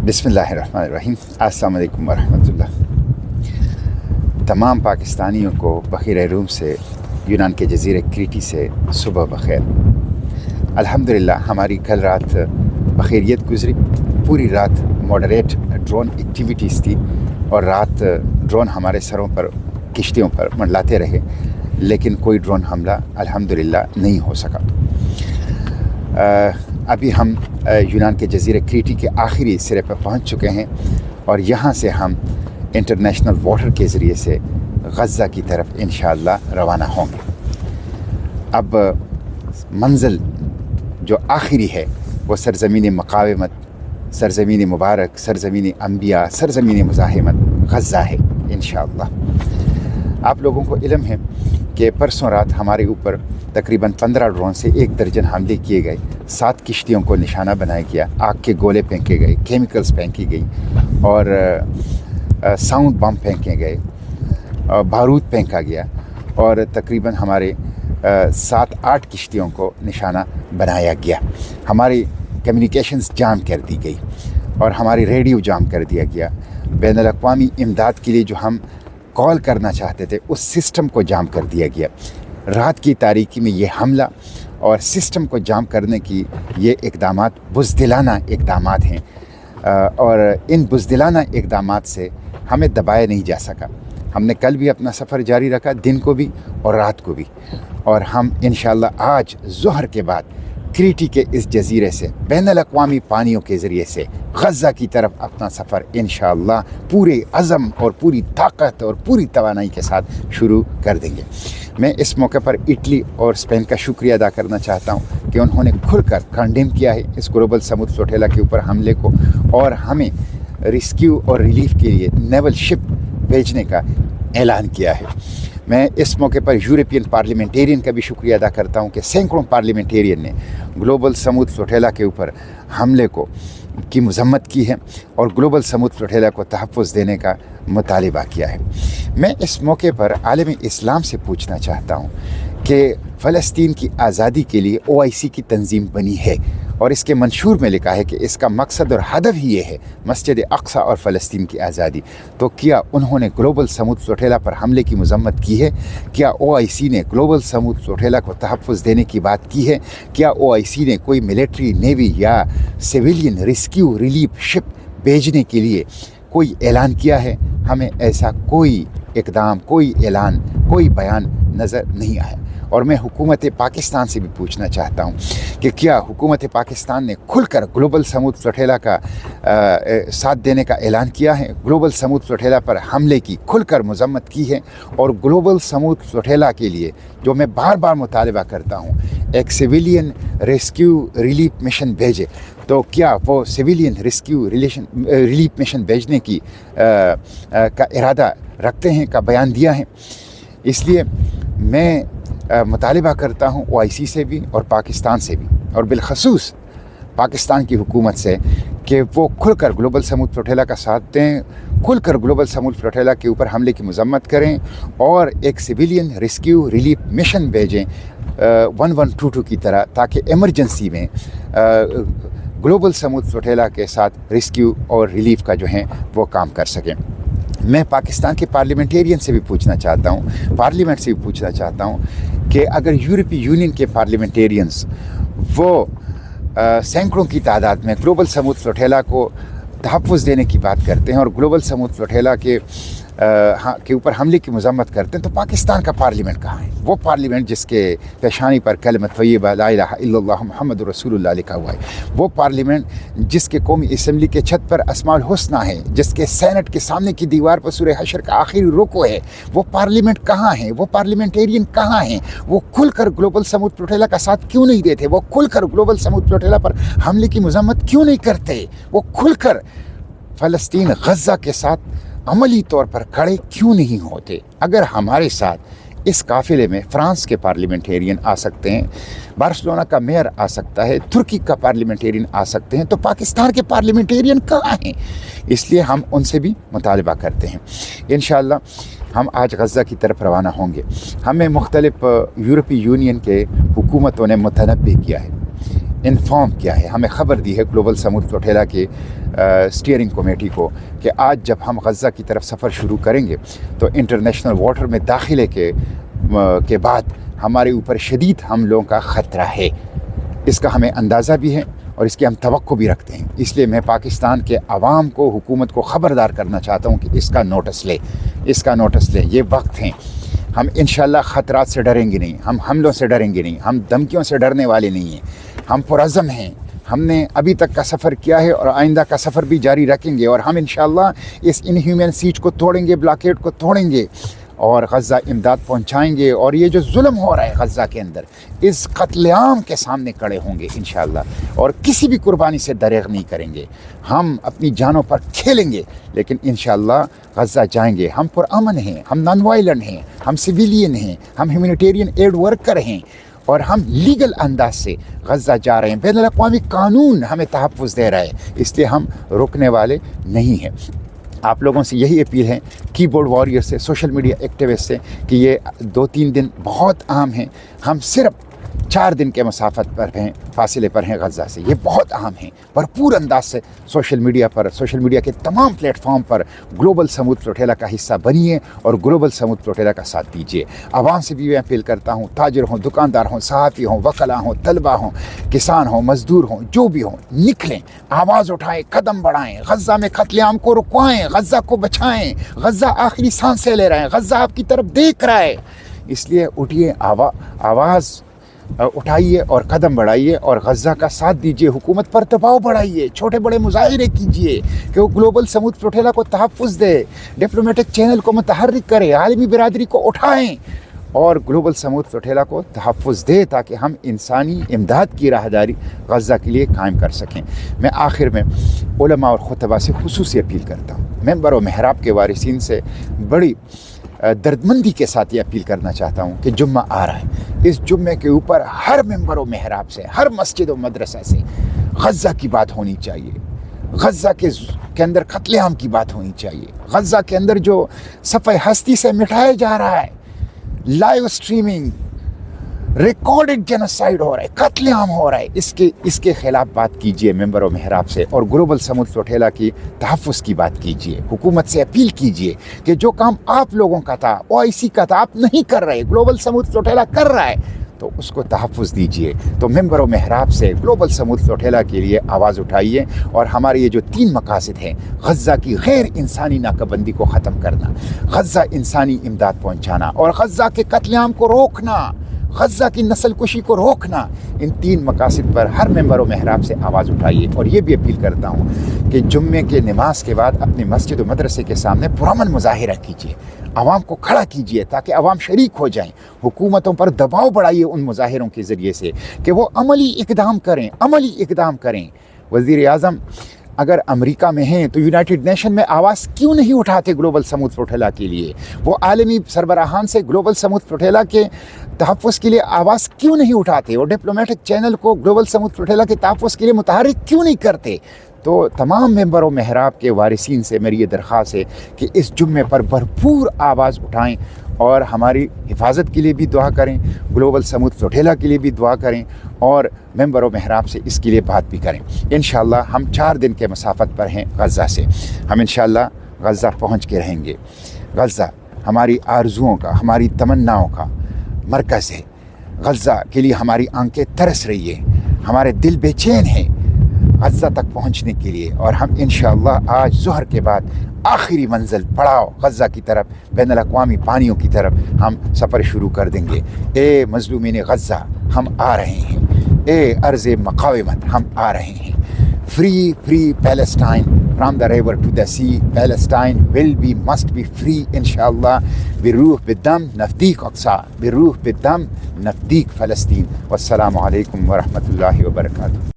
बिस्मिल्लाहिर्रहमानिर्रहीम। अस्सलाम वालेकुम वरहमतुल्लाह। तमाम पाकिस्तानियों को बखीर रूम से यूनान के जज़ीरे क्रीटी से सुबह बखैर। अल्हम्दुलिल्लाह हमारी कल रात बखैरियत गुज़री। पूरी रात मॉडरेट ड्रोन एक्टिविटीज़ थी और रात ड्रोन हमारे सरों पर किश्तियों पर मंडलाते रहे, लेकिन कोई ड्रोन हमला अल्हम्दुलिल्लाह नहीं हो सका। अभी हम यूनान के जज़ीरे क्रीटी के आखिरी सिरे पर पहुंच चुके हैं और यहाँ से हम इंटरनेशनल वाटर के ज़रिए से गज़ा की तरफ इंशाअल्लाह रवाना होंगे। अब मंज़िल जो आखिरी है वो सरज़मीन मक़ावमत, सरज़मीन मुबारक, सरज़मीन अम्बिया, सरज़मीन मुज़ाहिमत गज़ा है इंशाअल्लाह। आप लोगों को इल्म है कि परसों रात हमारे ऊपर तकरीबन 15 ड्रोन से 1 दर्जन हमले किए गए। 7 किश्तियों को निशाना बनाया गया, आग के गोले फेंके गए, केमिकल्स फेंकी गई और साउंड बम फेंके गए, बारूद फेंका गया और तकरीबन हमारे 7-8 किश्तियों को निशाना बनाया गया। हमारी कम्युनिकेशंस जाम कर दी गई और हमारी रेडियो जाम कर दिया गया। बैनुल अक़वामी इमदाद के लिए जो हम कॉल करना चाहते थे उस सिस्टम को जाम कर दिया गया। रात की तारीकी में ये हमला और सिस्टम को जाम करने की ये इक़दामात बुज़दिलाना इक़दामात हैं और इन बुज़दिलाना इक़दामात से हमें दबाया नहीं जा सका। हमने कल भी अपना सफ़र जारी रखा, दिन को भी और रात को भी, और हम इंशाअल्लाह आज ज़ुहर के बाद क्रीटी के इस जज़ीरे से बैनुल अक़वामी पानियों के ज़रिए से गज़ा की तरफ अपना सफ़र इंशाअल्लाह पूरे अज़म और पूरी ताकत और पूरी तवानाई के साथ शुरू कर देंगे। मैं इस मौके पर इटली और स्पेन का शुक्रिया अदा करना चाहता हूँ कि उन्होंने खुलकर कंडेम किया है इस ग्लोबल समुद्र फ्लोटेला के ऊपर हमले को और हमें रेस्क्यू और रिलीफ के लिए नेवल शिप भेजने का ऐलान किया है। मैं इस मौके पर यूरोपियन पार्लियामेंटेरियन का भी शुक्रिया अदा करता हूँ कि सैकड़ों पार्लियामेंटेरियन ने ग्लोबल समुद्र फ्लोटेला के ऊपर हमले की मज़म्मत की है और ग्लोबल समुद्र फ्लोटेला को तहफ़्फ़ुज़ देने का मुतालिबा किया है। मैं इस मौके पर आलम इस्लाम से पूछना चाहता हूँ कि फ़लस्तीन की आज़ादी के लिए OIC की तंजीम बनी है और इसके मंशूर में लिखा है कि इसका मकसद और हदफ ही ये है मस्जिद अक़सा और फ़लस्तीन की आज़ादी। तो क्या उन्होंने ग्लोबल समुद्र फ्लोटेला पर हमले की मज़म्मत की है? क्या OIC ने ग्लोबल समुद्र फ्लोटेला को तहफ़्फ़ुज़ देने की बात की है? क्या OIC ने कोई मिलिट्री, नेवी या सिविलियन रेस्क्यू रिलीफ शिप भेजने के लिए कोई ऐलान किया है? हमें ऐसा कोई इक़दाम, कोई ऐलान, कोई बयान नज़र नहीं आया। और मैं हुकूमत पाकिस्तान से भी पूछना चाहता हूँ कि क्या हुकूमत पाकिस्तान ने खुलकर ग्लोबल समुद्र फ्लोटेला का साथ देने का ऐलान किया है? ग्लोबल समुद्र फ्लोटेला पर हमले की खुलकर मज़म्मत की है और ग्लोबल समुद्र फ्लोटेला के लिए जो मैं बार बार मुतालिबा करता हूँ एक सिविलियन रेस्क्यू रिलीफ मिशन भेजे, तो क्या वो सिविलियन रेस्क्यू रिलीफ मिशन भेजने की का इरादा रखते हैं, का बयान दिया है? इसलिए मैं मुतालिबा करता हूँ OIC से भी और पाकिस्तान से भी और बिलखसूस पाकिस्तान की हुकूमत से कि वो खुलकर ग्लोबल समुद्र फ्लोटेला का साथ दें, खुलकर ग्लोबल समुद्र फ्लोटेला के ऊपर हमले की मज़म्मत करें और एक सिविलियन रेस्क्यू रिलीफ मिशन भेजें 1122 की तरह, ताकि एमरजेंसी में ग्लोबल समुद्र फ्लोटेला के साथ रेस्क्यू और रिलीफ का जो है वो काम कर सकें। मैं पाकिस्तान के पार्लियामेंटेरियन से भी पूछना चाहता हूँ, पार्लियामेंट से भी पूछना चाहता हूँ कि अगर यूरोपीय यूनियन के पार्लियामेंटेरियंस वो सैकड़ों की तादाद में ग्लोबल समुद्र फ्लोटेला को तहफ़्फ़ुज़ देने की बात करते हैं और ग्लोबल समुद्र फ्लोटेला के ऊपर हमले की मज़म्मत करते हैं, तो पाकिस्तान का पार्लियामेंट कहाँ है? वो पार्लियामेंट जिसके पेशानी पर कलमत तय्यबा ला इलाहा इल्लल्लाह मुहम्मदुर रसूलुल्लाह लिखा हुआ है, वो पार्लियामेंट जिसके कौमी असम्बली के छत पर अस्माउल हुस्ना है, जिसके सेनेट के सामने की दीवार पर सूरह हशर का आखिरी रुको है, वो पार्लियामेंट कहाँ है? वो पार्लियामेंटेरियन कहाँ हैं? वो खुलकर ग्लोबल समुद्र फ्लोटेला का साथ क्यों नहीं देते? वो खुलकर ग्लोबल समुद्र फ्लोटेला पर हमले की मज़म्मत क्यों नहीं करते? वो खुलकर फ़लस्तीन गज़ा के साथ अमली तौर पर खड़े क्यों नहीं होते? अगर हमारे साथ इस काफ़िले में फ़्रांस के पार्लियामेंटेरियन आ सकते हैं, बार्सिलोना का मेयर आ सकता है, तुर्की का पार्लियामेंटेरियन आ सकते हैं, तो पाकिस्तान के पार्लियामेंटेरियन कहाँ हैं? इसलिए हम उनसे भी मुतालिबा करते हैं। इंशाअल्लाह हम आज गज़ा की तरफ रवाना होंगे। हमें मुख्तलिफ़ यूरोपीय यूनियन के हुकूमतों ने मुतनब्बे किया है انفارم کیا ہے, ہمیں خبر دی ہے گلوبل سمود فلوٹیلا کے اسٹیئرنگ کمیٹی کو کہ آج جب ہم غزہ کی طرف سفر شروع کریں گے تو انٹرنیشنل واٹر میں داخلے کے بعد ہمارے اوپر شدید حملوں کا خطرہ ہے. اس کا ہمیں اندازہ بھی ہے اور اس کی ہم توقع بھی رکھتے ہیں. اس لیے میں پاکستان کے عوام کو, حکومت کو خبردار کرنا چاہتا ہوں کہ اس کا نوٹس لے. یہ وقت ہیں. ہم انشاءاللہ خطرات سے ڈریں گے نہیں, ہم حملوں سے ڈریں گے نہیں, ہم دھمکیوں سے ڈرنے والے نہیں ہیں. ہم پرعزم ہیں. ہم نے ابھی تک کا سفر کیا ہے اور آئندہ کا سفر بھی جاری رکھیں گے, اور ہم انشاءاللہ اس انہیومن سیج کو توڑیں گے, بلاکیڈ کو توڑیں گے اور غزہ امداد پہنچائیں گے. اور یہ جو ظلم ہو رہا ہے غزہ کے اندر, اس قتل عام کے سامنے کھڑے ہوں گے انشاءاللہ, اور کسی بھی قربانی سے دریغ نہیں کریں گے. ہم اپنی جانوں پر کھیلیں گے لیکن انشاءاللہ غزہ جائیں گے. ہم پرامن ہیں, ہم نان وائلنٹ ہیں, ہم سویلین ہیں, ہم ہیومینیٹیرین ایڈ ورکر ہیں, اور ہم لیگل انداز سے غزہ جا رہے ہیں. بین الاقوامی قانون ہمیں تحفظ دے رہا ہے, اس لیے ہم رکنے والے نہیں ہیں. آپ لوگوں سے یہی اپیل ہے, کی بورڈ واریر سے, سوشل میڈیا ایکٹیوسٹ سے, کہ یہ 2-3 دن بہت اہم ہیں. ہم صرف 4 دن کے مسافت پر ہیں, فاصلے پر ہیں غزہ سے. یہ بہت اہم ہیں. بھرپور انداز سے سوشل میڈیا کے تمام پلیٹ فارم پر گلوبل سمود فلوٹیلا کا حصہ بنیے اور گلوبل سمود فلوٹیلا کا ساتھ دیجیے. عوام سے بھی میں اپیل کرتا ہوں, تاجر ہوں, دکاندار ہوں, صحافی ہوں, وکلاء ہوں, طلبہ ہوں, کسان ہوں, مزدور ہوں, جو بھی ہوں, نکلیں, آواز اٹھائیں, قدم بڑھائیں, غزہ میں قتل عام کو رکوائیں, غزہ کو بچائیں. غزہ آخری سانسیں لے رہے ہیں, غزہ آپ کی طرف دیکھ رہا ہے. اس لیے اٹھیے, آواز اٹھائیے اور قدم بڑھائیے اور غزہ کا ساتھ دیجیے. حکومت پر دباؤ بڑھائیے, چھوٹے بڑے مظاہرے کیجیے کہ وہ گلوبل سمود فلوٹیلا کو تحفظ دے, ڈپلومیٹک چینل کو متحرک کرے, عالمی برادری کو اٹھائیں اور گلوبل سمود فلوٹیلا کو تحفظ دے تاکہ ہم انسانی امداد کی راہداری غزہ کے لیے قائم کر سکیں. میں آخر میں علماء اور خطباء سے خصوصی اپیل کرتا ہوں. ممبر و محراب کے وارثین سے بڑی دردمندی کے ساتھ یہ اپیل کرنا چاہتا ہوں کہ جمعہ آ رہا ہے. اس جمعے کے اوپر ہر ممبر و محراب سے, ہر مسجد و مدرسہ سے غزہ کی بات ہونی چاہیے. غزہ کے اندر قتل عام کی بات ہونی چاہیے. غزہ کے اندر جو صفحہ ہستی سے مٹایا جا رہا ہے, لائیو سٹریمنگ, ریکارڈڈ جینوسائیڈ ہو رہا ہے, قتل عام ہو رہا ہے, اس کے خلاف بات کیجیے ممبر و محراب سے, اور گلوبل سمود فلوٹیلا کی تحفظ کی بات کیجیے. حکومت سے اپیل کیجیے کہ جو کام آپ لوگوں کا تھا, OIC کا تھا, آپ نہیں کر رہے, گلوبل سمود فلوٹیلا کر رہا ہے, تو اس کو تحفظ دیجیے. تو ممبر و محراب سے گلوبل سمود فلوٹیلا کے لیے آواز اٹھائیے, اور ہمارے یہ جو 3 مقاصد ہیں, غزہ کی غیر انسانی ناکہ بندی کو ختم کرنا, غزہ انسانی امداد پہنچانا, اور غزہ کے قتل عام کو روکنا, غزہ کی نسل کشی کو روکنا, ان 3 مقاصد پر ہر ممبر و محراب سے آواز اٹھائیے. اور یہ بھی اپیل کرتا ہوں کہ جمعے کے نماز کے بعد اپنی مسجد و مدرسے کے سامنے پرامن مظاہرہ کیجیے, عوام کو کھڑا کیجیے تاکہ عوام شریک ہو جائیں. حکومتوں پر دباؤ بڑھائیے ان مظاہروں کے ذریعے سے کہ وہ عملی اقدام کریں. وزیر اعظم اگر امریکہ میں ہیں تو یونائٹڈ نیشن میں آواز کیوں نہیں اٹھاتے گلوبل سمود فلوٹیلا کے لیے؟ وہ عالمی سربراہان سے گلوبل سمود فلوٹیلا کے تحفظ کے لیے آواز کیوں نہیں اٹھاتے؟ اور ڈپلومیٹک چینل کو گلوبل سمود فلوٹیلا کے تحفظ کے لیے متحرک کیوں نہیں کرتے؟ تو تمام ممبر و محراب کے وارثین سے میری یہ درخواست ہے کہ اس جمعے پر بھرپور آواز اٹھائیں اور ہماری حفاظت کے لیے بھی دعا کریں, گلوبل سمود فلوٹیلا کے لیے بھی دعا کریں, اور ممبر و محراب سے اس کے لیے بات بھی کریں. انشاءاللہ ہم 4 دن کے مسافت پر ہیں غزہ سے. ہم انشاءاللہ غزہ پہنچ کے رہیں گے. غزہ ہماری آرزوؤں کا, ہماری تمناؤں کا مرکز ہے. غزہ کے لیے ہماری آنکھیں ترس رہی ہیں, ہمارے دل بے چین ہیں غزہ تک پہنچنے کے لیے. اور ہم انشاءاللہ آج ظہر کے بعد آخری منزل پڑاؤ غزہ کی طرف, بین الاقوامی پانیوں کی طرف ہم سفر شروع کر دیں گے. اے مظلومین غزہ, ہم آ رہے ہیں. اے عرض مقاومت, ہم آ رہے ہیں. Free Palestine from the river to the sea. Palestine must be free انشاءاللہ. بروح بالدم نفدیک اقصا, بروح بالدم نفدیک فلسطین. والسلام علیکم ورحمۃ اللہ وبرکاتہ.